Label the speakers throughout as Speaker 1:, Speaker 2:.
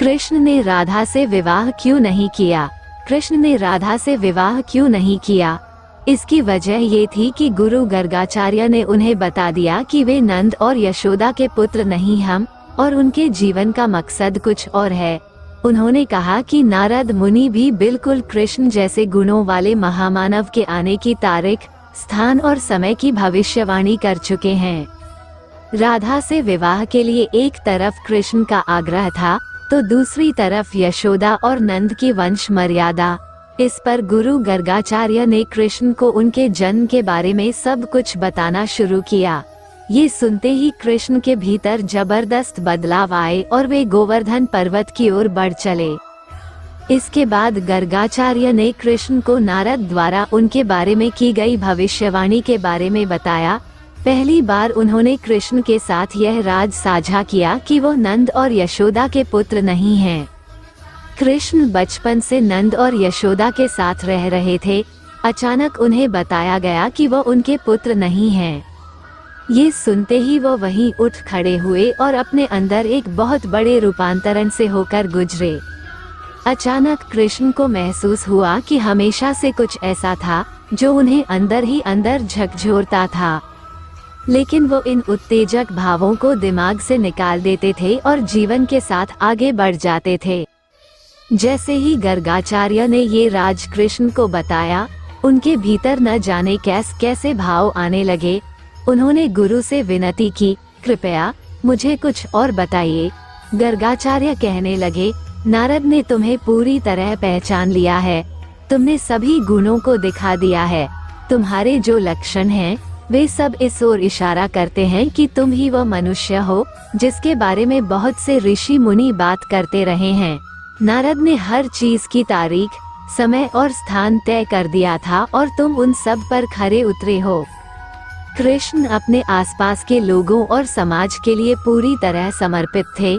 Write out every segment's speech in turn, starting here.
Speaker 1: कृष्ण ने राधा से विवाह क्यों नहीं किया? कृष्ण ने राधा से विवाह क्यों नहीं किया? इसकी वजह ये थी कि गुरु गर्गाचार्य ने उन्हें बता दिया कि वे नंद और यशोदा के पुत्र नहीं हम, और उनके जीवन का मकसद कुछ और है। उन्होंने कहा कि नारद मुनि भी बिल्कुल कृष्ण जैसे गुणों वाले महामानव के आने की तारीख, स्थान और समय की भविष्यवाणी कर चुके हैं। राधा से विवाह के लिए एक तरफ कृष्ण का आग्रह था, तो दूसरी तरफ यशोदा और नंद की वंश मर्यादा। इस पर गुरु गर्गाचार्य ने कृष्ण को उनके जन्म के बारे में सब कुछ बताना शुरू किया। ये सुनते ही कृष्ण के भीतर जबरदस्त बदलाव आए और वे गोवर्धन पर्वत की ओर बढ़ चले। इसके बाद गर्गाचार्य ने कृष्ण को नारद द्वारा उनके बारे में की गई भविष्यवाणी के बारे में बताया। पहली बार उन्होंने कृष्ण के साथ यह राज साझा किया कि वो नंद और यशोदा के पुत्र नहीं हैं। कृष्ण बचपन से नंद और यशोदा के साथ रह रहे थे। अचानक उन्हें बताया गया कि वो उनके पुत्र नहीं हैं। ये सुनते ही वो वहीं उठ खड़े हुए और अपने अंदर एक बहुत बड़े रूपांतरण से होकर गुजरे। अचानक कृष्ण को महसूस हुआ कि हमेशा से कुछ ऐसा था जो उन्हें अंदर ही अंदर झकझोरता था, लेकिन वो इन उत्तेजक भावों को दिमाग से निकाल देते थे और जीवन के साथ आगे बढ़ जाते थे। जैसे ही गर्गाचार्य ने ये राज कृष्ण को बताया, उनके भीतर न जाने कैसे भाव आने लगे। उन्होंने गुरु से विनती की, कृपया मुझे कुछ और बताइए। गर्गाचार्य कहने लगे, नारद ने तुम्हें पूरी तरह पहचान लिया है। तुमने सभी गुणों को दिखा दिया है। तुम्हारे जो लक्षण हैं, वे सब इस ओर इशारा करते हैं कि तुम ही वो मनुष्य हो जिसके बारे में बहुत से ऋषि मुनि बात करते रहे हैं। नारद ने हर चीज की तारीख, समय और स्थान तय कर दिया था और तुम उन सब पर खरे उतरे हो। कृष्ण अपने आसपास के लोगों और समाज के लिए पूरी तरह समर्पित थे।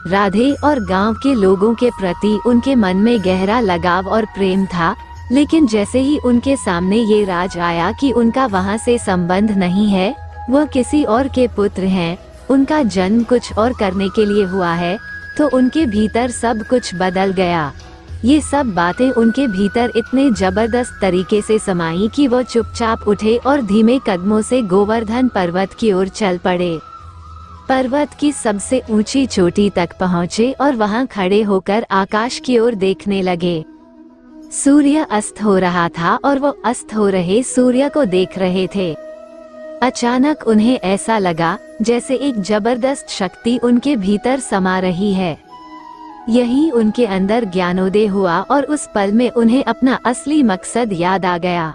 Speaker 1: राधे और गांव के लोगों के प्रति उनके मन में गहरा लगाव और प्रेम था, लेकिन जैसे ही उनके सामने ये राज आया कि उनका वहां से संबंध नहीं है, वह किसी और के पुत्र हैं, उनका जन्म कुछ और करने के लिए हुआ है, तो उनके भीतर सब कुछ बदल गया। ये सब बातें उनके भीतर इतने जबरदस्त तरीके से समाई कि वो चुपचाप उठे और धीमे कदमों से गोवर्धन पर्वत की ओर चल पड़े। पर्वत की सबसे ऊंची चोटी तक पहुँचे और वहां खड़े होकर आकाश की ओर देखने लगे। सूर्य अस्त हो रहा था और वो अस्त हो रहे सूर्य को देख रहे थे। अचानक उन्हें ऐसा लगा जैसे एक जबरदस्त शक्ति उनके भीतर समा रही है। यही उनके अंदर ज्ञानोदय हुआ और उस पल में उन्हें अपना असली मकसद याद आ गया।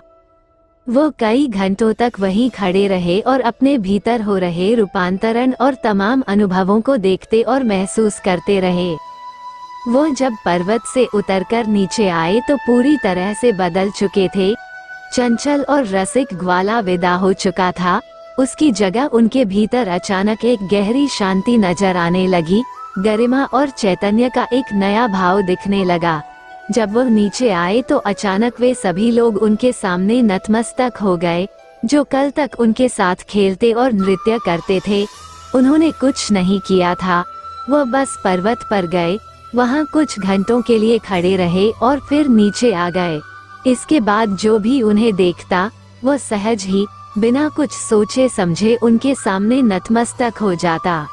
Speaker 1: वो कई घंटों तक वहीं खड़े रहे और अपने भीतर हो रहे रूपांतरण और तमाम अनुभवों को देखते और महसूस करते रहे। वो जब पर्वत से उतरकर नीचे आए तो पूरी तरह से बदल चुके थे। चंचल और रसिक ग्वाला विदा हो चुका था। उसकी जगह उनके भीतर अचानक एक गहरी शांति नजर आने लगी। गरिमा और चैतन्य का एक नया भाव दिखने लगा। जब वो नीचे आए तो अचानक वे सभी लोग उनके सामने नतमस्तक हो गए, जो कल तक उनके साथ खेलते और नृत्य करते थे। उन्होंने कुछ नहीं किया था, वो बस पर्वत पर गए, वहां कुछ घंटों के लिए खड़े रहे और फिर नीचे आ गए। इसके बाद जो भी उन्हें देखता, वो सहज ही बिना कुछ सोचे समझे उनके सामने नतमस्तक हो जाता।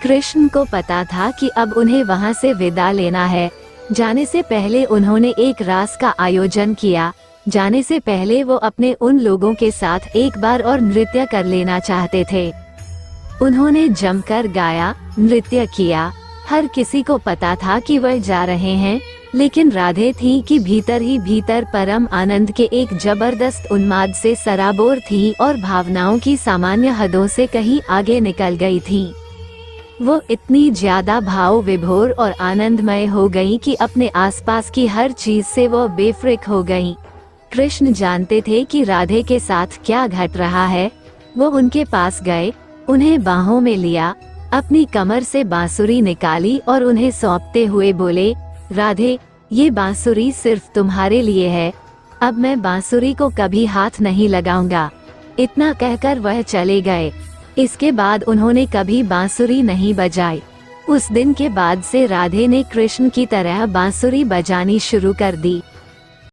Speaker 1: कृष्ण को पता था कि अब उन्हें वहां से विदा लेना है। जाने से पहले उन्होंने एक रास का आयोजन किया। जाने से पहले वो अपने उन लोगों के साथ एक बार और नृत्य कर लेना चाहते थे। उन्होंने जमकर गाया, नृत्य किया। हर किसी को पता था कि वह जा रहे हैं, लेकिन राधे थी कि भीतर ही भीतर परम आनंद के एक जबरदस्त उन्माद से सराबोर थी और भावनाओं की सामान्य हदों से कहीं आगे निकल गई थी। वो इतनी ज्यादा भाव विभोर और आनंदमय हो गई कि अपने आसपास की हर चीज से वो बेफिक्र हो गई। कृष्ण जानते थे कि राधे के साथ क्या घट रहा है। वो उनके पास गए, उन्हें बाहों में लिया, अपनी कमर से बांसुरी निकाली और उन्हें सौंपते हुए बोले, राधे, ये बांसुरी सिर्फ तुम्हारे लिए है। अब मैं बांसुरी को कभी हाथ नहीं लगाऊंगा। इतना कहकर वह चले गए। इसके बाद उन्होंने कभी बांसुरी नहीं बजाई। उस दिन के बाद से राधे ने कृष्ण की तरह बांसुरी बजानी शुरू कर दी।